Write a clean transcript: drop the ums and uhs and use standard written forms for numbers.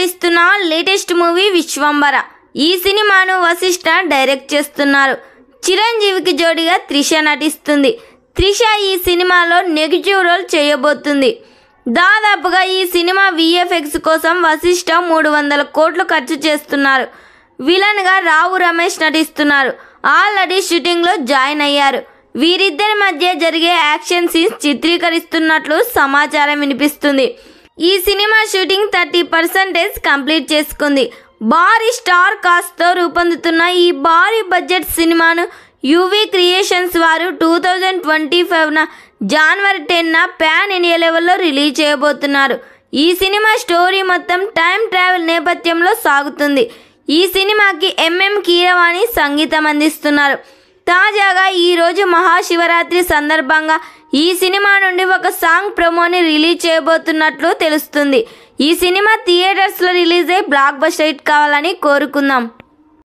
నటిస్తున్న latest movie Vishwambhara. ఈ సినిమాను వశిష్ఠ డైరెక్ట్ చేస్తున్నారు. చిరంజీవికి జోడిగా త్రిష నటిస్తుంది. త్రిష ఈ సినిమాలో నెగిటివ్ రోల్ చేయబోతుంది. దాదాపుగా ఈ సినిమా విఎఫ్ఎక్స్ కోసం వశిష్ఠ 300 కోట్లు ఖర్చు చేస్తున్నారు. విలన్గా రావు రమేష్ నటిస్తున్నారు. ఆల్రెడీ షూటింగ్లో జాయిన్ అయ్యారు. వీరిద్దరి మధ్య జరిగే యాక్షన్ సీన్స్ చిత్రీకరిస్తున్నట్లు సమాచారం వినిపిస్తుంది. ఈ సినిమా షూటింగ్ 30% కంప్లీట్ చేసుకుంది. భారీ స్టార్ కాస్ట్తో రూపొందుతున్న ఈ భారీ బడ్జెట్ సినిమాను యువి క్రియేషన్స్ వారు 2025 జనవరి 10 పాన్ ఇండియా లెవెల్లో రిలీజ్ చేయబోతున్నారు. ఈ సినిమా స్టోరీ మొత్తం టైం ట్రావెల్ నేపథ్యంలో సాగుతుంది. ఈ సినిమాకి ఎంఎం కీరవాణి సంగీతం అందిస్తున్నారు. తాజాగా ఈరోజు మహాశివరాత్రి సందర్భంగా ఈ సినిమా నుండి ఒక సాంగ్ ప్రోమోని రిలీజ్ చేయబోతున్నట్లు తెలుస్తుంది. ఈ సినిమా థియేటర్స్లో రిలీజ్ అయ్యి బ్లాక్ బస్టర్ హిట్ కావాలని కోరుకుందాం.